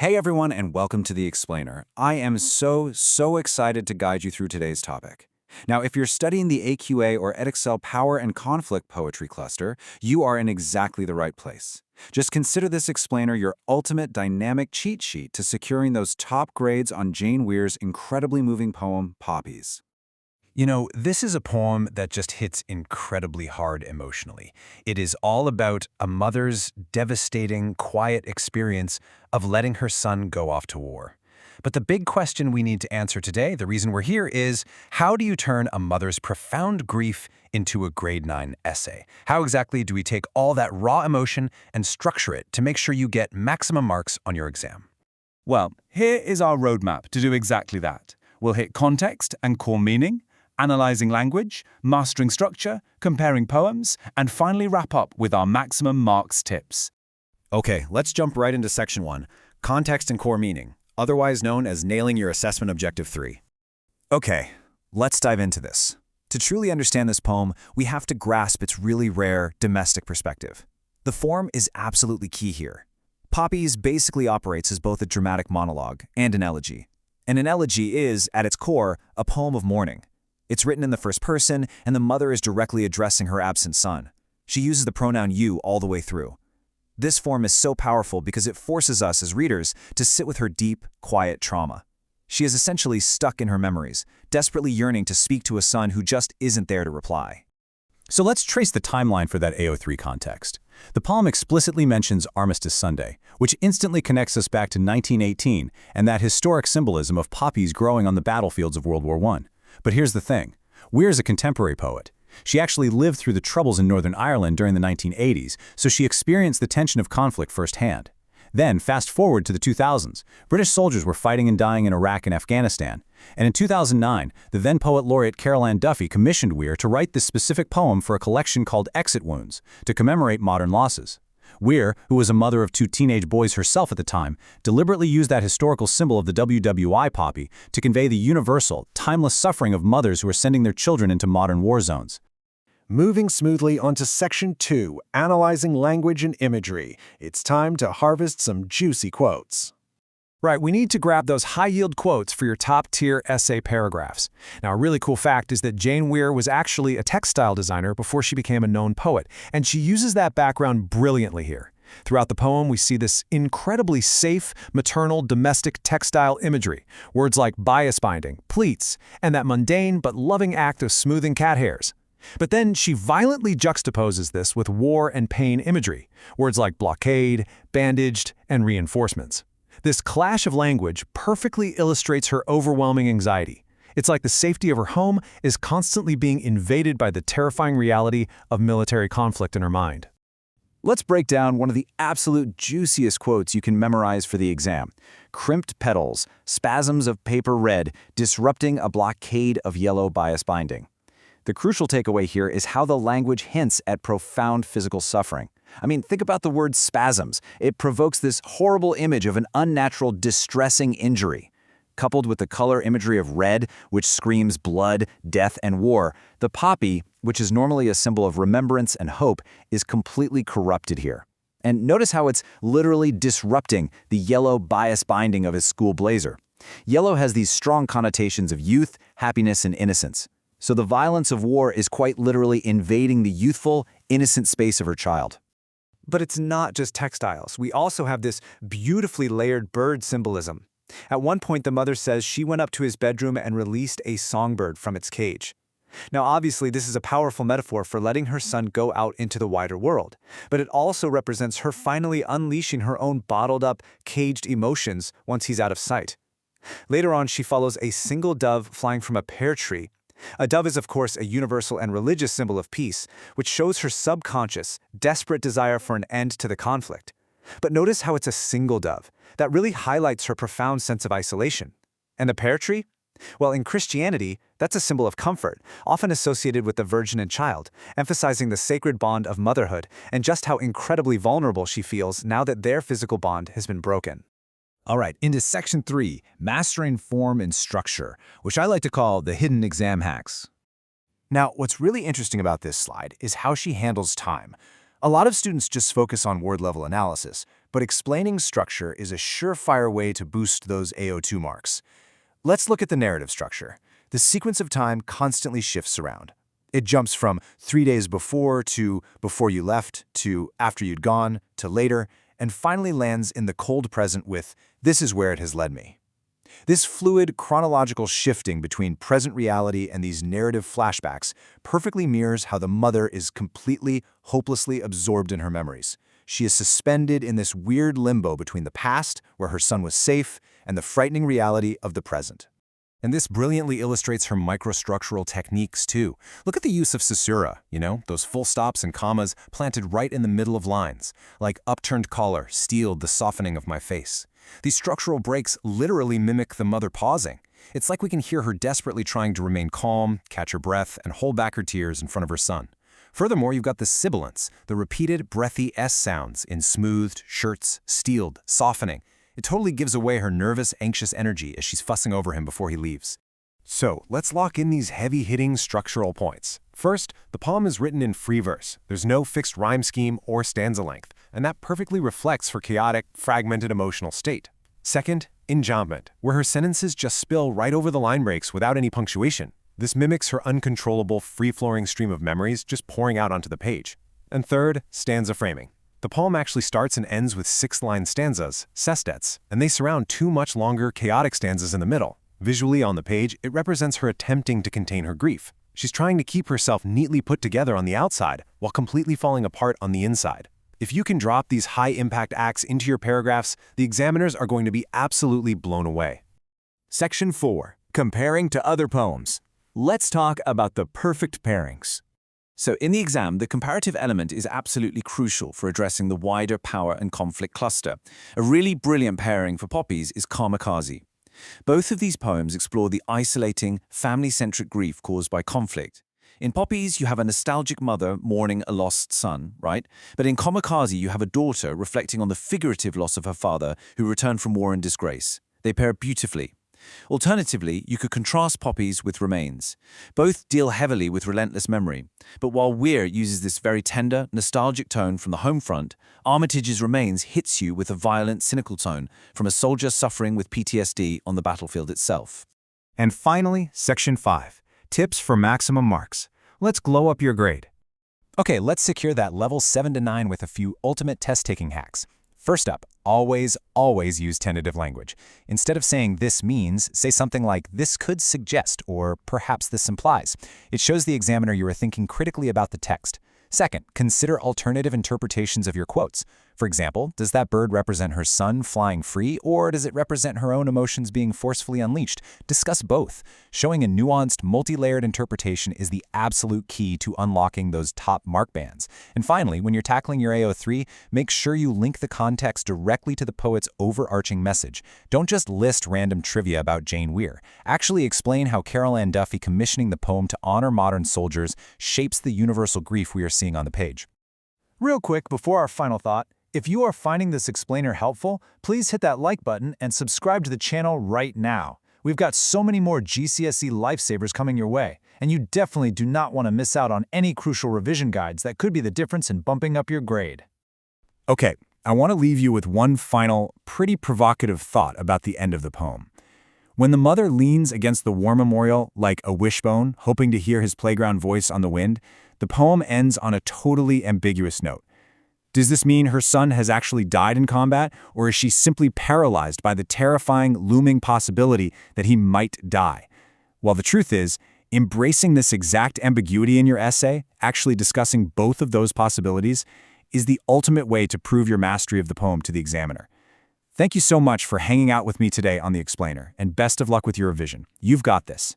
Hey everyone, and welcome to The Explainer. I am so excited to guide you through today's topic. Now, if you're studying the AQA or Edexcel Power and Conflict Poetry Cluster, you are in exactly the right place. Just consider this explainer your ultimate dynamic cheat sheet to securing those top grades on Jane Weir's incredibly moving poem, Poppies. You know, this is a poem that just hits incredibly hard emotionally. It is all about a mother's devastating, quiet experience of letting her son go off to war. But the big question we need to answer today, the reason we're here, is how do you turn a mother's profound grief into a grade 9 essay? How exactly do we take all that raw emotion and structure it to make sure you get maximum marks on your exam? Well, here is our roadmap to do exactly that. We'll hit context and core meaning, analyzing language, mastering structure, comparing poems, and finally wrap up with our maximum marks tips. Okay, let's jump right into Section 1, Context and Core Meaning, otherwise known as Nailing Your Assessment Objective 3. Okay, let's dive into this. To truly understand this poem, we have to grasp its really rare domestic perspective. The form is absolutely key here. Poppies basically operates as both a dramatic monologue and an elegy. And an elegy is, at its core, a poem of mourning. It's written in the first person, and the mother is directly addressing her absent son. She uses the pronoun you all the way through. This form is so powerful because it forces us as readers to sit with her deep, quiet trauma. She is essentially stuck in her memories, desperately yearning to speak to a son who just isn't there to reply. So let's trace the timeline for that AO3 context. The poem explicitly mentions Armistice Sunday, which instantly connects us back to 1918 and that historic symbolism of poppies growing on the battlefields of World War I. But here's the thing. Weir is a contemporary poet. She actually lived through the Troubles in Northern Ireland during the 1980s, so she experienced the tension of conflict firsthand. Then, fast forward to the 2000s, British soldiers were fighting and dying in Iraq and Afghanistan. And in 2009, the then poet laureate Carol Ann Duffy commissioned Weir to write this specific poem for a collection called Exit Wounds, to commemorate modern losses. Weir, who was a mother of 2 teenage boys herself at the time, deliberately used that historical symbol of the WWI poppy to convey the universal, timeless suffering of mothers who are sending their children into modern war zones. Moving smoothly onto Section 2, Analyzing Language and Imagery, it's time to harvest some juicy quotes. Right, we need to grab those high-yield quotes for your top-tier essay paragraphs. Now, a really cool fact is that Jane Weir was actually a textile designer before she became a known poet, and she uses that background brilliantly here. Throughout the poem, we see this incredibly safe, maternal, domestic textile imagery, words like bias binding, pleats, and that mundane but loving act of smoothing cat hairs. But then she violently juxtaposes this with war and pain imagery, words like blockade, bandaged, and reinforcements. This clash of language perfectly illustrates her overwhelming anxiety. It's like the safety of her home is constantly being invaded by the terrifying reality of military conflict in her mind. Let's break down one of the absolute juiciest quotes you can memorize for the exam. Crimped petals, spasms of paper red, disrupting a blockade of yellow bias binding. The crucial takeaway here is how the language hints at profound physical suffering. I mean, think about the word spasms. It provokes this horrible image of an unnatural, distressing injury. Coupled with the color imagery of red, which screams blood, death, and war, the poppy, which is normally a symbol of remembrance and hope, is completely corrupted here. And notice how it's literally disrupting the yellow bias binding of his school blazer. Yellow has these strong connotations of youth, happiness, and innocence. So the violence of war is quite literally invading the youthful, innocent space of her child. But it's not just textiles. We also have this beautifully layered bird symbolism. At one point, the mother says she went up to his bedroom and released a songbird from its cage. Now, obviously, this is a powerful metaphor for letting her son go out into the wider world, but it also represents her finally unleashing her own bottled-up, caged emotions once he's out of sight. Later on, she follows a single dove flying from a pear tree. A dove is, of course, a universal and religious symbol of peace, which shows her subconscious, desperate desire for an end to the conflict. But notice how it's a single dove. That really highlights her profound sense of isolation. And the pear tree? Well, in Christianity, that's a symbol of comfort, often associated with the virgin and child, emphasizing the sacred bond of motherhood and just how incredibly vulnerable she feels now that their physical bond has been broken. All right, into Section 3, Mastering Form and Structure, which I like to call the hidden exam hacks. Now, what's really interesting about this slide is how she handles time. A lot of students just focus on word-level analysis, but explaining structure is a surefire way to boost those AO2 marks. Let's look at the narrative structure. The sequence of time constantly shifts around. It jumps from 3 days before to before you left to after you'd gone to later, and finally lands in the cold present with "this is where it has led me." This fluid, chronological shifting between present reality and these narrative flashbacks perfectly mirrors how the mother is completely, hopelessly absorbed in her memories. She is suspended in this weird limbo between the past, where her son was safe, and the frightening reality of the present. And this brilliantly illustrates her microstructural techniques, too. Look at the use of caesura, those full stops and commas planted right in the middle of lines, like upturned collar steeled the softening of my face. These structural breaks literally mimic the mother pausing. It's like we can hear her desperately trying to remain calm, catch her breath, and hold back her tears in front of her son. Furthermore, you've got the sibilants, the repeated, breathy S sounds in smoothed, shirts, steeled, softening. It totally gives away her nervous, anxious energy as she's fussing over him before he leaves. So, let's lock in these heavy-hitting structural points. First, the poem is written in free verse. There's no fixed rhyme scheme or stanza length, and that perfectly reflects her chaotic, fragmented emotional state. Second, enjambment, where her sentences just spill right over the line breaks without any punctuation. This mimics her uncontrollable, free-flowing stream of memories just pouring out onto the page. And third, stanza framing. The poem actually starts and ends with 6-line stanzas, sestets, and they surround 2 much longer, chaotic stanzas in the middle. Visually on the page, it represents her attempting to contain her grief. She's trying to keep herself neatly put together on the outside while completely falling apart on the inside. If you can drop these high-impact acts into your paragraphs, the examiners are going to be absolutely blown away. Section 4. Comparing to other poems. Let's talk about the perfect pairings. So in the exam, the comparative element is absolutely crucial for addressing the wider power and conflict cluster. A really brilliant pairing for Poppies is Kamikaze. Both of these poems explore the isolating, family-centric grief caused by conflict. In Poppies, you have a nostalgic mother mourning a lost son, right? But in Kamikaze, you have a daughter reflecting on the figurative loss of her father who returned from war in disgrace. They pair beautifully. Alternatively, you could contrast Poppies with Remains. Both deal heavily with relentless memory, but while Weir uses this very tender, nostalgic tone from the home front, Armitage's Remains hits you with a violent, cynical tone from a soldier suffering with PTSD on the battlefield itself. And finally, Section 5. Tips for maximum marks. Let's glow up your grade. Okay, let's secure that level 7 to 9 with a few ultimate test-taking hacks. First up, always use tentative language. Instead of saying "this means," say something like "this could suggest" or "perhaps this implies." It shows the examiner you are thinking critically about the text. Second, consider alternative interpretations of your quotes. For example, does that bird represent her son flying free, or does it represent her own emotions being forcefully unleashed? Discuss both. Showing a nuanced, multi-layered interpretation is the absolute key to unlocking those top mark bands. And finally, when you're tackling your AO3, make sure you link the context directly to the poet's overarching message. Don't just list random trivia about Jane Weir. Actually explain how Carol Ann Duffy commissioning the poem to honor modern soldiers shapes the universal grief we are seeing on the page. Real quick, before our final thought, if you are finding this explainer helpful, please hit that like button and subscribe to the channel right now. We've got so many more GCSE lifesavers coming your way, and you definitely do not want to miss out on any crucial revision guides that could be the difference in bumping up your grade. Okay, I want to leave you with one final, pretty provocative thought about the end of the poem. When the mother leans against the war memorial like a wishbone, hoping to hear his playground voice on the wind, the poem ends on a totally ambiguous note. Does this mean her son has actually died in combat, or is she simply paralyzed by the terrifying, looming possibility that he might die? Well, the truth is, embracing this exact ambiguity in your essay, actually discussing both of those possibilities, is the ultimate way to prove your mastery of the poem to the examiner. Thank you so much for hanging out with me today on The Explainer, and best of luck with your revision. You've got this.